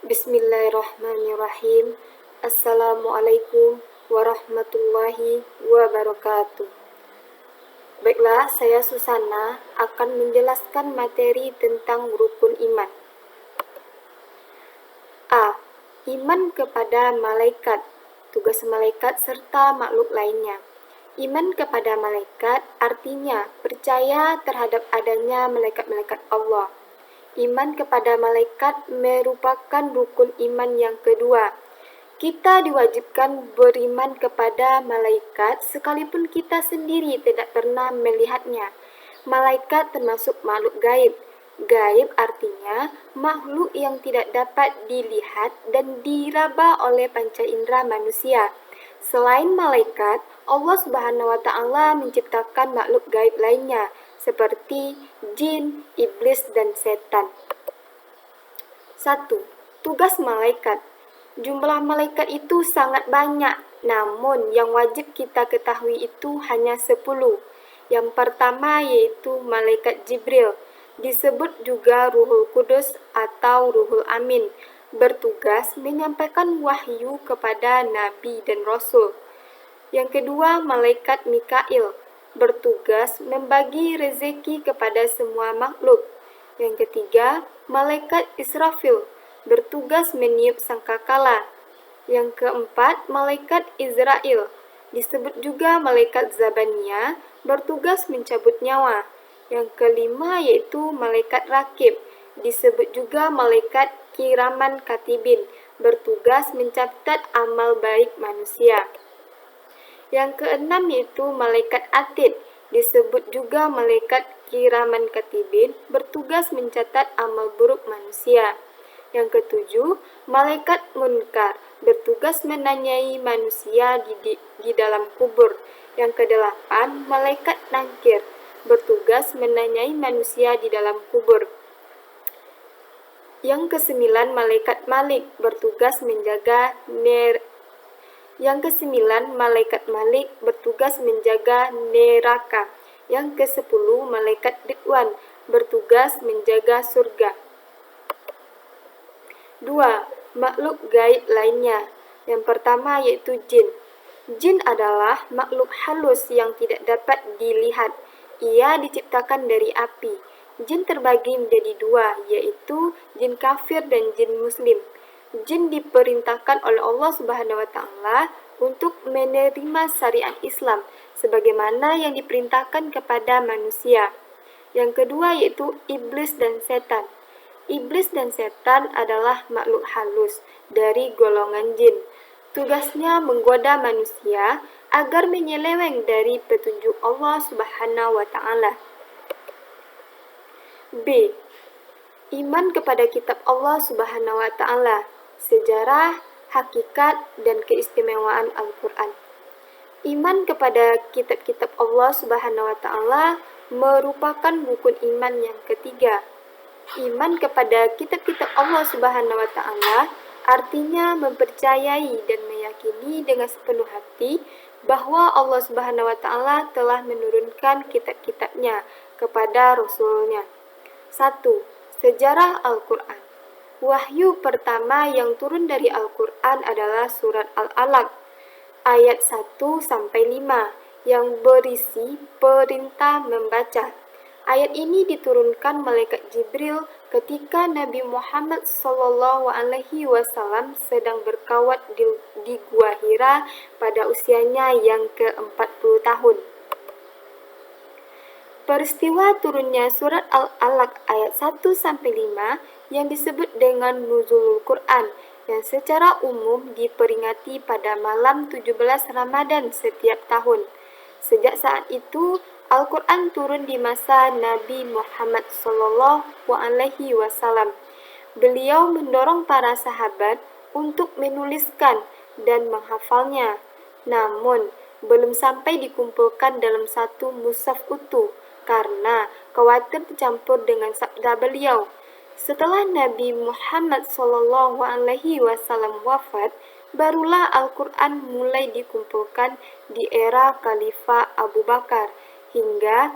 Bismillahirrahmanirrahim. Assalamualaikum warahmatullahi wabarakatuh. Baiklah, saya Susana akan menjelaskan materi tentang rukun iman. A. Iman kepada malaikat, tugas malaikat serta makhluk lainnya. Iman kepada malaikat artinya percaya terhadap adanya malaikat-malaikat Allah. Iman kepada malaikat merupakan rukun iman yang kedua. Kita diwajibkan beriman kepada malaikat sekalipun kita sendiri tidak pernah melihatnya. Malaikat termasuk makhluk gaib. Gaib artinya makhluk yang tidak dapat dilihat dan diraba oleh panca indera manusia. Selain malaikat, Allah Subhanahu wa Ta'ala menciptakan makhluk gaib lainnya seperti jin, iblis, dan setan. 1. Tugas malaikat. Jumlah malaikat itu sangat banyak, namun yang wajib kita ketahui itu hanya 10. Yang pertama yaitu malaikat Jibril, disebut juga Ruhul Kudus atau Ruhul Amin, bertugas menyampaikan wahyu kepada Nabi dan Rasul. Yang kedua, malaikat Mikail, bertugas membagi rezeki kepada semua makhluk. Yang ketiga, malaikat Israfil, bertugas meniup sangkakala. Yang keempat, malaikat Izrail, disebut juga malaikat Zabania, bertugas mencabut nyawa. Yang kelima yaitu malaikat Rakib, disebut juga malaikat Kiraman Katibin, bertugas mencatat amal baik manusia. Yang keenam yaitu malaikat Atid, disebut juga malaikat Kiraman Katibin, bertugas mencatat amal buruk manusia. Yang ketujuh, malaikat Munkar, bertugas menanyai manusia di dalam kubur. Yang kedelapan, malaikat Nangkir, bertugas menanyai manusia di dalam kubur. Yang kesembilan, malaikat Malik, bertugas menjaga malaikat Malik bertugas menjaga neraka. Yang ke-10, malaikat Ridwan, bertugas menjaga surga. 2. Makhluk gaib lainnya. Yang pertama yaitu jin. Jin adalah makhluk halus yang tidak dapat dilihat. Ia diciptakan dari api. Jin terbagi menjadi dua, yaitu jin kafir dan jin muslim. Jin diperintahkan oleh Allah Subhanahu wa Ta'ala untuk menerima syariat Islam sebagaimana yang diperintahkan kepada manusia. Yang kedua yaitu iblis dan setan. Iblis dan setan adalah makhluk halus dari golongan jin. Tugasnya menggoda manusia agar menyeleweng dari petunjuk Allah Subhanahu wa Ta'ala. B. Iman kepada kitab Allah Subhanahu wa Ta'ala, sejarah, hakikat, dan keistimewaan Al-Quran. Iman kepada kitab-kitab Allah Subhanahu wa Ta'ala merupakan rukun iman yang ketiga. Iman kepada kitab-kitab Allah Subhanahu wa Ta'ala artinya mempercayai dan meyakini dengan sepenuh hati bahwa Allah Subhanahu wa Ta'ala telah menurunkan kitab-kitabnya kepada Rasul-Nya. 1. Sejarah Al-Quran. Wahyu pertama yang turun dari Al-Quran adalah surat Al-Alaq, ayat 1-5, yang berisi perintah membaca. Ayat ini diturunkan malaikat Jibril ketika Nabi Muhammad SAW sedang berkawat di Gua Hira pada usianya yang ke-40 tahun. Peristiwa turunnya surat Al-Alaq ayat 1-5 yang disebut dengan Nuzulul Quran, yang secara umum diperingati pada malam 17 Ramadan setiap tahun. Sejak saat itu, Al-Quran turun di masa Nabi Muhammad SAW. Beliau mendorong para sahabat untuk menuliskan dan menghafalnya. Namun, belum sampai dikumpulkan dalam satu mushaf utuh karena khawatir tercampur dengan sabda beliau. Setelah Nabi Muhammad SAW wafat, barulah Al-Quran mulai dikumpulkan di era Khalifah Abu Bakar hingga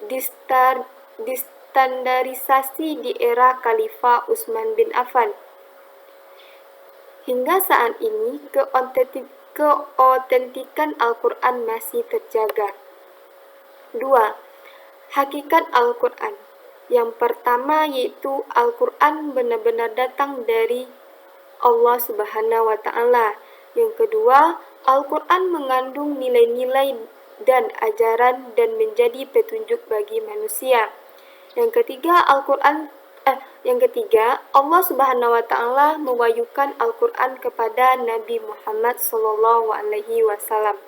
distandarisasi di era Khalifah Utsman bin Affan. Hingga saat ini, keotentikan Al-Quran masih terjaga. 2. Hakikat Al-Quran. Yang pertama yaitu Al-Quran benar-benar datang dari Allah Subhanahu wa Ta'ala. Yang kedua, Al-Quran mengandung nilai-nilai dan ajaran dan menjadi petunjuk bagi manusia. Yang ketiga, Allah Subhanahu wa Ta'ala mewahyukan Al-Quran kepada Nabi Muhammad sallallahu alaihi wasallam.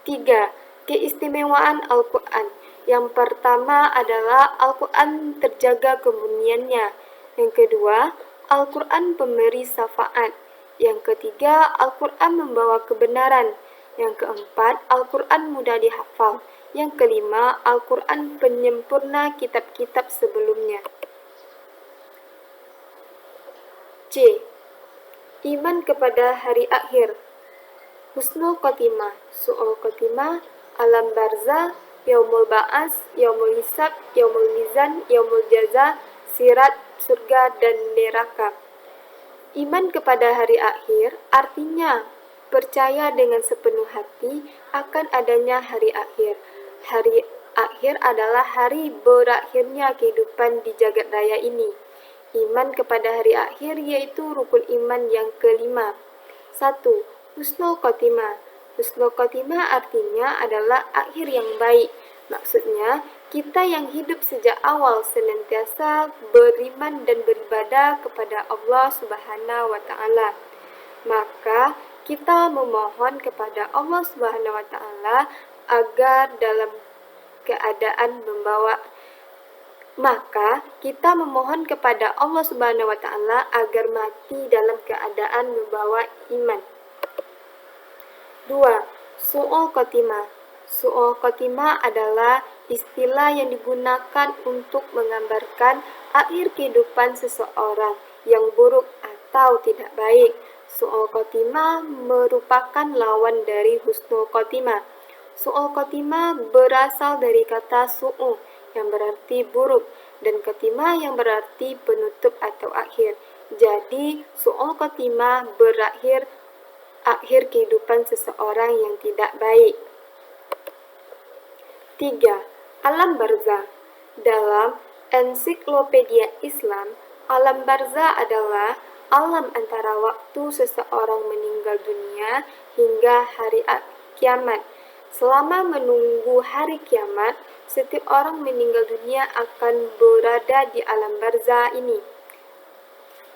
3. Keistimewaan Al-Quran. Yang pertama adalah Al-Quran terjaga kemurniannya. Yang kedua, Al-Quran pemberi syafaat. Yang ketiga, Al-Quran membawa kebenaran. Yang keempat, Al-Quran mudah dihafal. Yang kelima, Al-Quran penyempurna kitab-kitab sebelumnya. C. Iman kepada hari akhir. Husnul Khotimah, Su'ul Khotimah, Alam Barzah, Yaumul Ba'as, Yaumul Hisab, Yaumul Mizan, Yaumul Jaza, Sirat, surga, dan neraka. Iman kepada hari akhir artinya percaya dengan sepenuh hati akan adanya hari akhir. Hari akhir adalah hari berakhirnya kehidupan di jagat raya ini. Iman kepada hari akhir yaitu rukun iman yang kelima. 1. Husnul Khotimah. Husnul Khotimah artinya adalah akhir yang baik. Maksudnya, kita yang hidup sejak awal senantiasa beriman dan beribadah kepada Allah Subhanahu wa Ta'ala. Maka, kita memohon kepada Allah Subhanahu wa Ta'ala agar dalam keadaan kita memohon kepada Allah Subhanahu wa Ta'ala agar mati dalam keadaan membawa iman. 2. Su'ul Khotimah. Su'ul Khotimah adalah istilah yang digunakan untuk menggambarkan akhir kehidupan seseorang yang buruk atau tidak baik. Su'ul Khotimah merupakan lawan dari Husnul Khotimah. Su'ul Khotimah berasal dari kata su'u yang berarti buruk dan khotimah yang berarti penutup atau akhir. Jadi, Su'ul Khotimah berakhir akhir kehidupan seseorang yang tidak baik. 3. Alam Barzah. Dalam Ensiklopedia Islam, alam barzah adalah alam antara waktu seseorang meninggal dunia hingga hari kiamat. Selama menunggu hari kiamat, setiap orang meninggal dunia akan berada di alam barzah ini.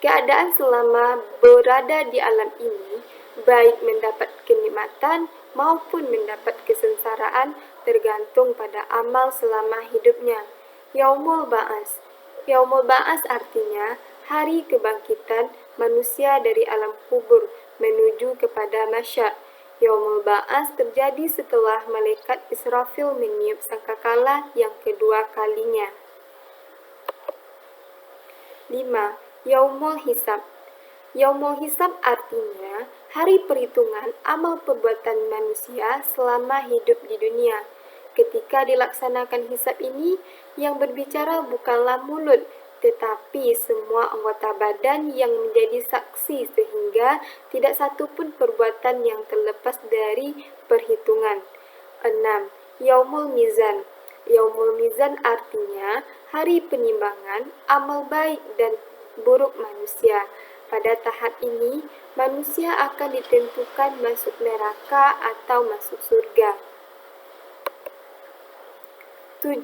Keadaan selama berada di alam ini, baik mendapat kenikmatan maupun mendapat kesengsaraan, tergantung pada amal selama hidupnya. Yaumul Ba'as. Yaumul Ba'as artinya hari kebangkitan manusia dari alam kubur menuju kepada mahsyar. Yaumul Ba'as terjadi setelah malaikat Israfil meniup sangkakala yang kedua kalinya. 5. Yaumul Hisab. Yaumul Hisab artinya hari perhitungan amal perbuatan manusia selama hidup di dunia. Ketika dilaksanakan hisab ini, yang berbicara bukanlah mulut, tetapi semua anggota badan yang menjadi saksi sehingga tidak satu pun perbuatan yang terlepas dari perhitungan. 6. Yaumul Mizan. Yaumul Mizan artinya hari penimbangan amal baik dan buruk manusia. Pada tahap ini, manusia akan ditentukan masuk neraka atau masuk surga. 7.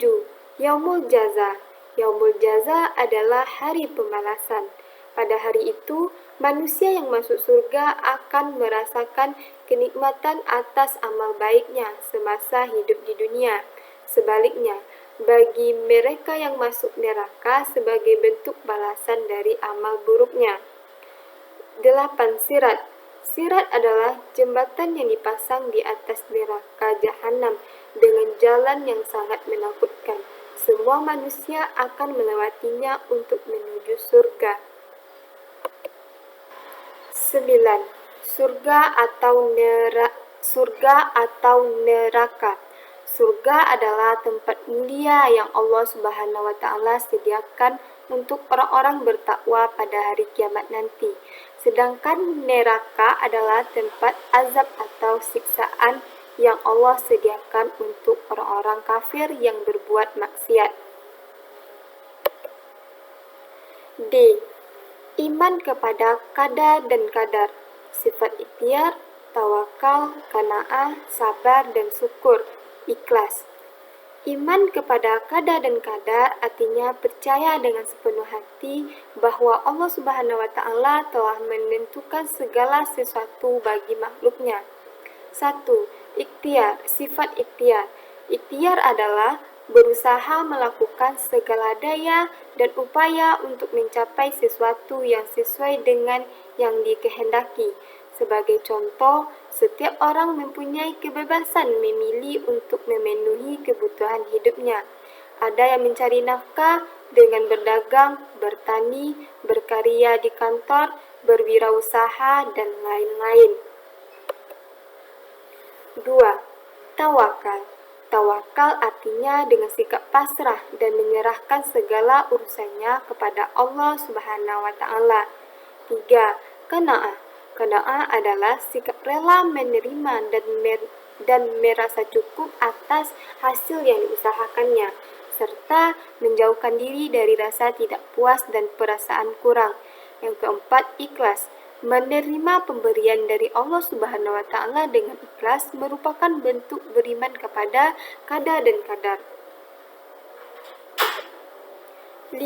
Yaumul Jaza. Yaumul Jaza adalah hari pembalasan. Pada hari itu, manusia yang masuk surga akan merasakan kenikmatan atas amal baiknya semasa hidup di dunia. Sebaliknya, bagi mereka yang masuk neraka sebagai bentuk balasan dari amal buruknya. 8. Sirat. Sirat adalah jembatan yang dipasang di atas neraka jahanam dengan jalan yang sangat menakutkan. Semua manusia akan melewatinya untuk menuju surga. 9. Surga atau neraka. Surga adalah tempat mulia yang Allah Subhanahu wa Ta'ala sediakan untuk orang-orang bertakwa pada hari kiamat nanti. Sedangkan neraka adalah tempat azab atau siksaan yang Allah sediakan untuk orang-orang kafir yang berbuat maksiat. D. Iman kepada qada dan qadar, sifat ikhtiar, tawakal, qanaah, sabar dan syukur, ikhlas. Iman kepada qada dan qadar artinya percaya dengan sepenuh hati bahwa Allah Subhanahu wa taala telah menentukan segala sesuatu bagi makhluknya. 1. Ikhtiar, sifat ikhtiar. Ikhtiar adalah berusaha melakukan segala daya dan upaya untuk mencapai sesuatu yang sesuai dengan yang dikehendaki. Sebagai contoh, setiap orang mempunyai kebebasan memilih untuk memenuhi kebutuhan hidupnya. Ada yang mencari nafkah dengan berdagang, bertani, berkarya di kantor, berwirausaha, dan lain-lain. 2. Tawakal. Tawakal artinya dengan sikap pasrah dan menyerahkan segala urusannya kepada Allah Subhanahu wa taala. 3. Qanaah. Qanaah adalah sikap rela menerima dan merasa cukup atas hasil yang diusahakannya, serta menjauhkan diri dari rasa tidak puas dan perasaan kurang. Yang keempat, ikhlas. Menerima pemberian dari Allah Subhanahu wa taala dengan ikhlas merupakan bentuk beriman kepada qada dan qadar. 5.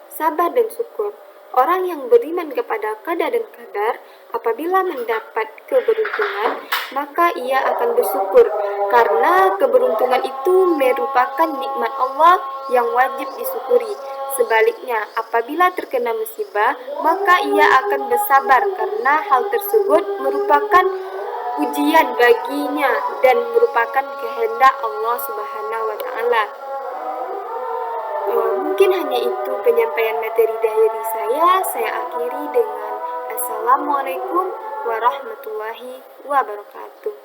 Sabar dan syukur. Orang yang beriman kepada qada dan qadar apabila mendapat keberuntungan, maka ia akan bersyukur karena keberuntungan itu merupakan nikmat Allah yang wajib disyukuri. Sebaliknya, apabila terkena musibah, maka ia akan bersabar karena hal tersebut merupakan ujian baginya dan merupakan kehendak Allah Subhanahu wa taala. Mungkin hanya itu penyampaian materi dari saya akhiri dengan Assalamualaikum warahmatullahi wabarakatuh.